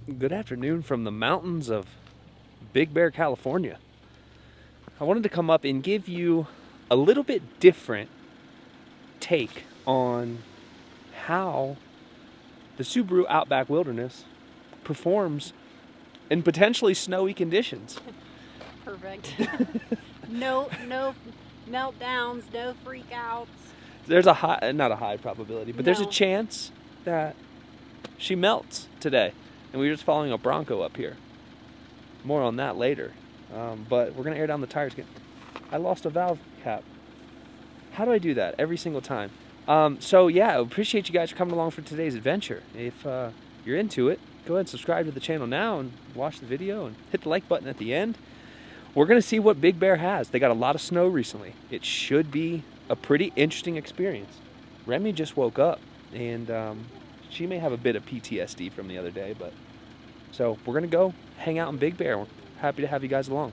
Good afternoon from the mountains of Big Bear, California. I wanted to come up and give you a little bit different take on how the Subaru Outback Wilderness performs in potentially snowy conditions. Perfect. No meltdowns, no freakouts. There's not a high probability, but there's a No. chance that she melts today. And we were just following a Bronco up here. More on that later. But we're going to air down the tires again. I lost a valve cap. How do I do that every single time? So yeah, I appreciate you guys for coming along for today's adventure. If you're into it, go ahead and subscribe to the channel now and watch the video and hit the like button at the end. We're going to see what Big Bear has. They got a lot of snow recently. It should be a pretty interesting experience. Remy just woke up and she may have a bit of PTSD from the other day, but so we're going to go hang out in Big Bear. We're happy to have you guys along.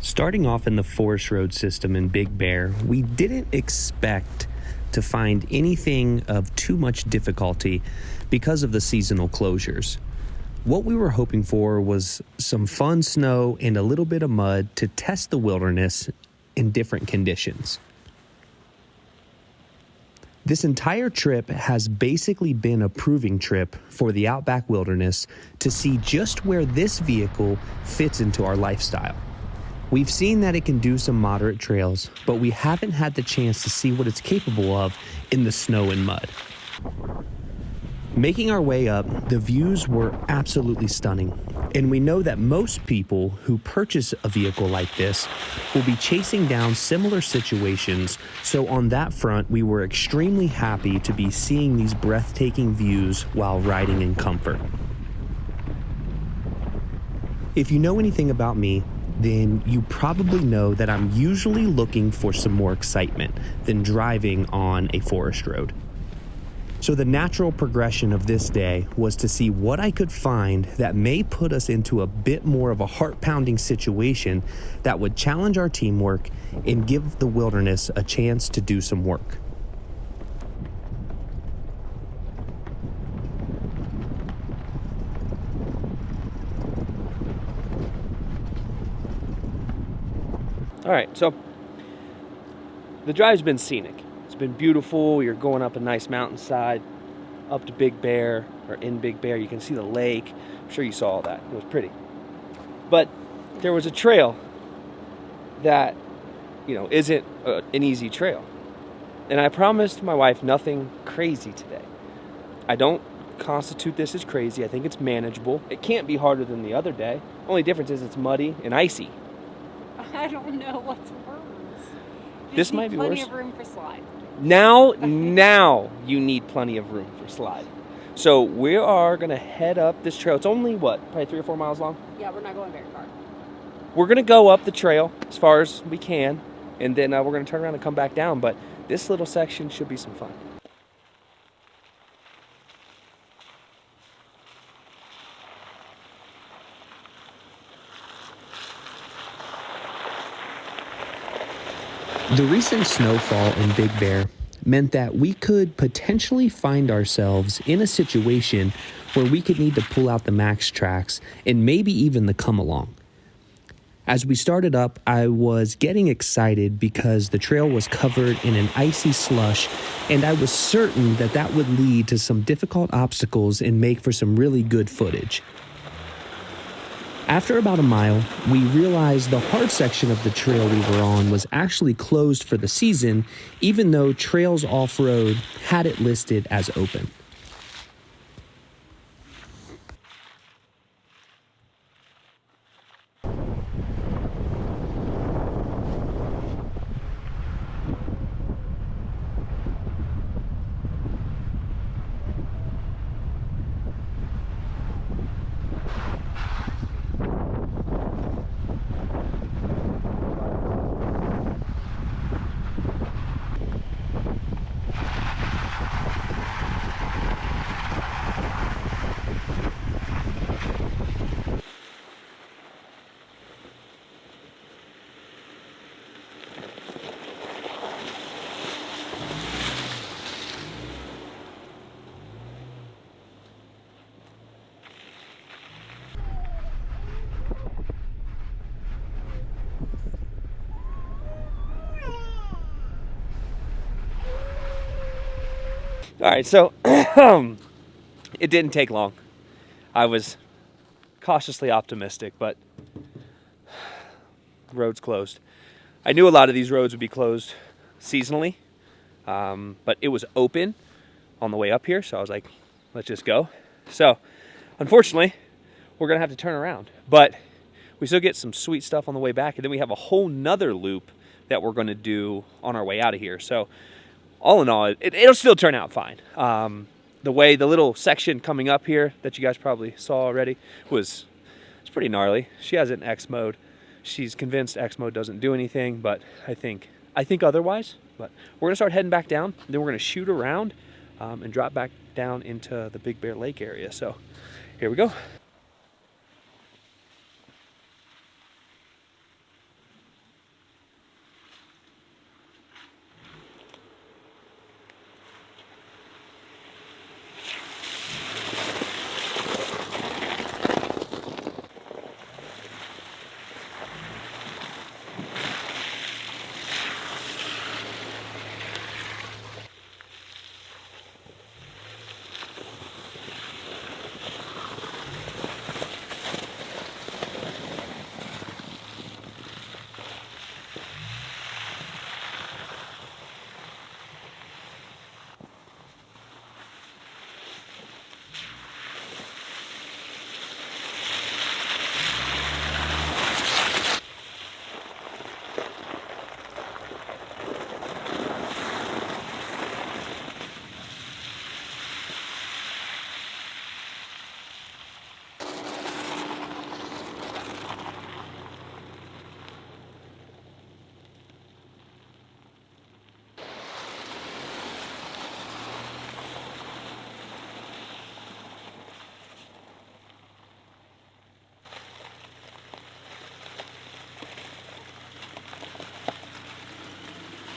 Starting off in the forest road system in Big Bear, we didn't expect to find anything of too much difficulty because of the seasonal closures. What we were hoping for was some fun snow and a little bit of mud to test the wilderness in different conditions. This entire trip has basically been a proving trip for the Outback Wilderness to see just where this vehicle fits into our lifestyle. We've seen that it can do some moderate trails, but we haven't had the chance to see what it's capable of in the snow and mud. Making our way up, the views were absolutely stunning, and we know that most people who purchase a vehicle like this will be chasing down similar situations, so on that front, we were extremely happy to be seeing these breathtaking views while riding in comfort. If you know anything about me, then you probably know that I'm usually looking for some more excitement than driving on a forest road. So the natural progression of this day was to see what I could find that may put us into a bit more of a heart-pounding situation that would challenge our teamwork and give the wilderness a chance to do some work. All right, so the drive's been scenic. It's been beautiful. You're going up a nice mountainside, up to Big Bear, or in Big Bear. You can see the lake. I'm sure you saw all that. It was pretty. But there was a trail that, isn't an easy trail. And I promised my wife nothing crazy today. I don't constitute this as crazy. I think it's manageable. It can't be harder than the other day. Only difference is it's muddy and icy. I don't know what's worse. This might be worse. Plenty of room for slide. Now you need plenty of room for slide. So we are going to head up this trail. It's only, probably 3 or 4 miles long? Yeah, we're not going very far. We're going to go up the trail as far as we can, and then we're going to turn around and come back down. But this little section should be some fun. The recent snowfall in Big Bear meant that we could potentially find ourselves in a situation where we could need to pull out the max tracks and maybe even the come along. As we started up, I was getting excited because the trail was covered in an icy slush, and I was certain that that would lead to some difficult obstacles and make for some really good footage. After about a mile, we realized the hard section of the trail we were on was actually closed for the season, even though Trails Off-Road had it listed as open. All right, so it didn't take long. I was cautiously optimistic, but roads closed. I knew a lot of these roads would be closed seasonally, but it was open on the way up here, so I was like, let's just go. So, unfortunately, we're gonna have to turn around, but we still get some sweet stuff on the way back, and then we have a whole nother loop that we're gonna do on our way out of here. So, all in all, it'll still turn out fine. The little section coming up here that you guys probably saw already it's pretty gnarly. She has it in X mode. She's convinced X mode doesn't do anything, but I think otherwise. But we're gonna start heading back down. Then we're gonna shoot around and drop back down into the Big Bear Lake area. So here we go.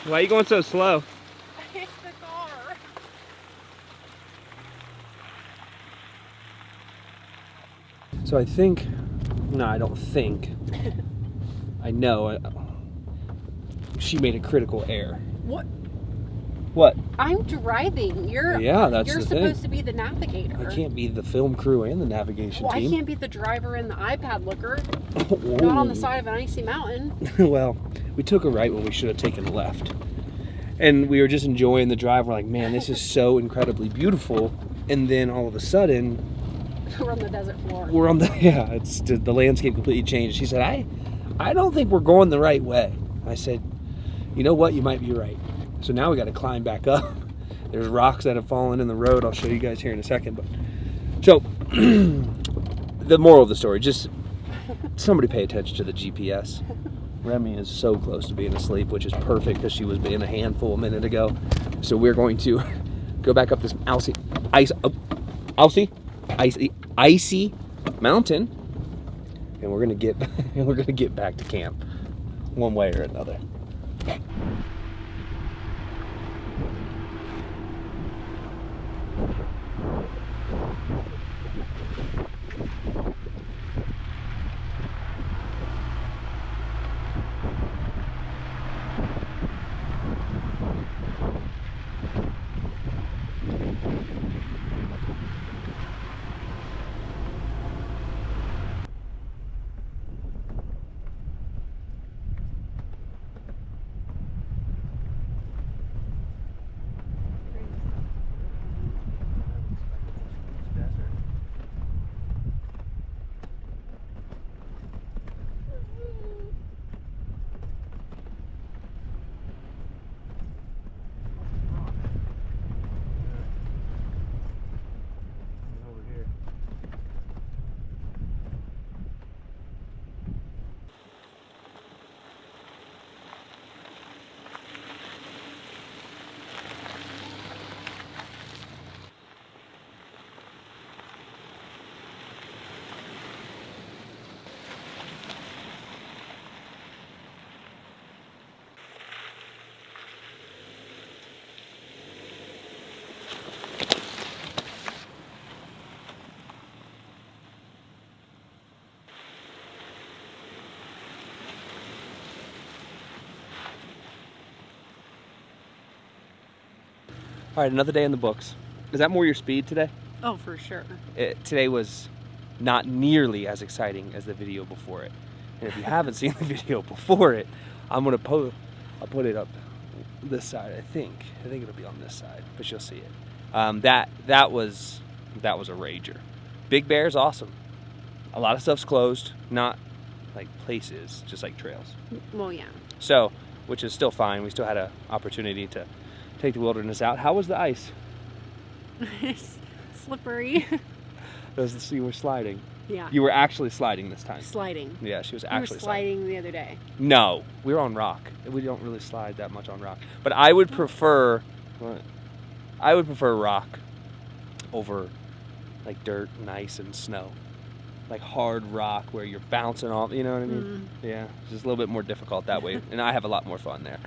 Why are you going so slow? It's the car. So I think, no, I don't think. I know. She made a critical error. What? What? I'm driving. You're That's you're the supposed thing. to be the navigator. I can't be the film crew and the navigation Well, team. I can't be the driver and the iPad looker. Not on the side of an icy mountain. Well, we took a right when we should have taken a left. And we were just enjoying the drive. We're like, man, this is so incredibly beautiful. And then all of a sudden, We're on the desert floor. we're on the landscape completely changed. She said, I don't think we're going the right way. I said, you know what, you might be right. So now we got to climb back up. There's rocks that have fallen in the road. I'll show you guys here in a second. But so the moral of the story, just somebody pay attention to the GPS. Remy is so close to being asleep, which is perfect because she was being a handful a minute ago. So we're going to go back up this icy mountain, and we're gonna get back to camp one way or another. All right, another day in the books. Is that more your speed today? Oh, for sure. Today was not nearly as exciting as the video before it. And if you haven't seen the video before it, I'll put it up this side. I think it'll be on this side, but you'll see it. That was a rager. Big Bear's awesome. A lot of stuff's closed, not like places, just like trails. Well, yeah. So, which is still fine. We still had an opportunity to take the wilderness out. How was the ice? It's slippery. You were sliding. Yeah. You were actually sliding this time. Sliding. Yeah, she was We actually were sliding the other day. No, we were on rock. We don't really slide that much on rock. But I would prefer rock over like dirt and ice and snow. Like hard rock where you're bouncing off, you know what I mean? Yeah, it's just a little bit more difficult that way, and I have a lot more fun there.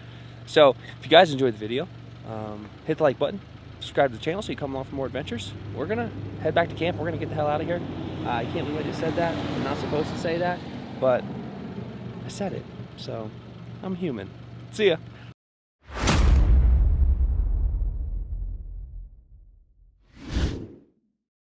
So, if you guys enjoyed the video, hit the like button, subscribe to the channel so you come along for more adventures. We're gonna head back to camp. We're gonna get the hell out of here. I can't believe I just said that. I'm not supposed to say that, but I said it. So, I'm human. See ya.